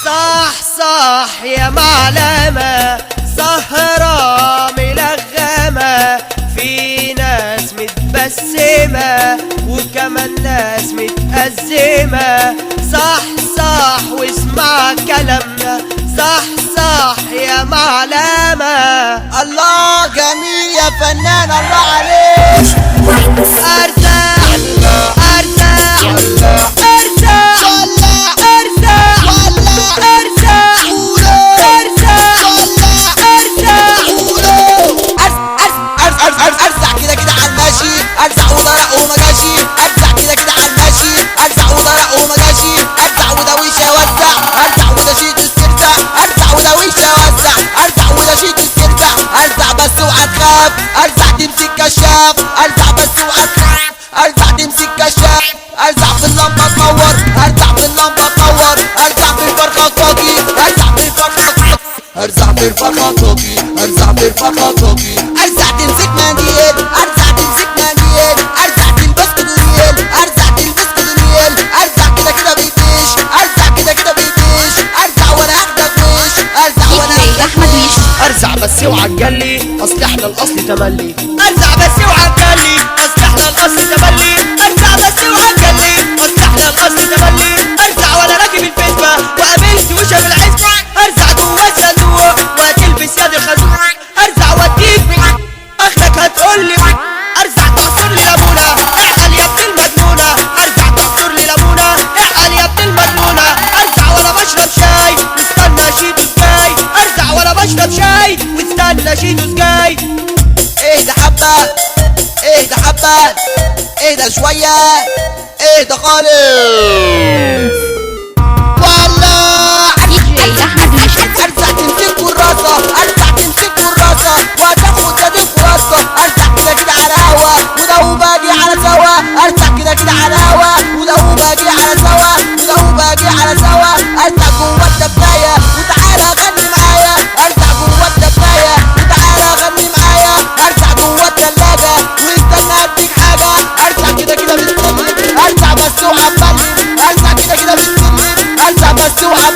صح صح يا معلمة، سهرة ملغمة، في ناس متبسمة وكمان ناس متأزمة. صح صح واسمع كلامنا، صح صح يا معلمة. الله جميل يا فنان، الله عليك. ارزع ارزع ارزع ارزع كده كده على الماشي، ارزع وضرق ومجاشي، ارزع كده كده على الماشي، ارزع وضرق ومجاشي، ارزع ودويشه وزع، ارزع ودشيت السرزع، ارزع ودويشه وزع، ارزع ودشيت السرزع، ارزع بس وهتخاف، ارزع تمسك كشاف، ارزع بس وهتخاف، ارزع تمسك كشاف، ارزع في اللمبه تنور، ارزع في اللمبه تنور، ارزع في الفرخه طاقي، ارزع في الفرخه طاقي، ارزع في الفرخه طاقي، ارزع في الفرخه طاقي، ارزع تمسك منديل، ارزع تمسك منديل، ارزع تلبس كدونيل، ارزع تلبس كدونيل، ارزع كده كده بيديش، ارزع كده كده بيديش، ارزع وانا اخدك وش، ارزع وانا احمد ويش. ارزع بس اوعى تجلي، اصل احنا الاصل تملي. ارزع بس اوعى تجلي، اصل احنا الاصل تملي. ارزع بس اوعى تجلي، اصل احنا الاصل تملي. ارزع وانا راكب الفيسبا وقابلت وشا بالعزبة، ارزع جوا الصندوق وهتلبس يد الخازوق، ارزع واديك اخرك هتقولي، ارزع تعصر لي ليمونة، اعقل يا ابن المجنونة، ارزع تعصر لي ليمونة، اعقل يا ابن المجنونة. ارزع وانا بشرب شاي واستنى شيتوس جاي، ارزع وانا بشرب شاي واستنى شيتوس جاي. اهدى حبة، اهدى حبة، اهدى شوية، اهدى خالص. والله احمد ويش. ارزع تمسك كراسة، ارزع تمسك كراسة وهتاخد يد الكراسة، ارزع كده كده على هوا وده وباجي على سوا، ارزع كده كده على هوا وده وباجي على سوا، وده وباجي على سوا، ارزع جوا الدباية وتعالى غني معايا، ارزع جوا الدباية وتعالى غني معايا، ارزع جوا التلاجة واستنى اديك حاجة، ارزع كده كده بالسلم، ارزع بس وعبالي، ارزع كده كده بالسلم، ارزع بس وعبالي.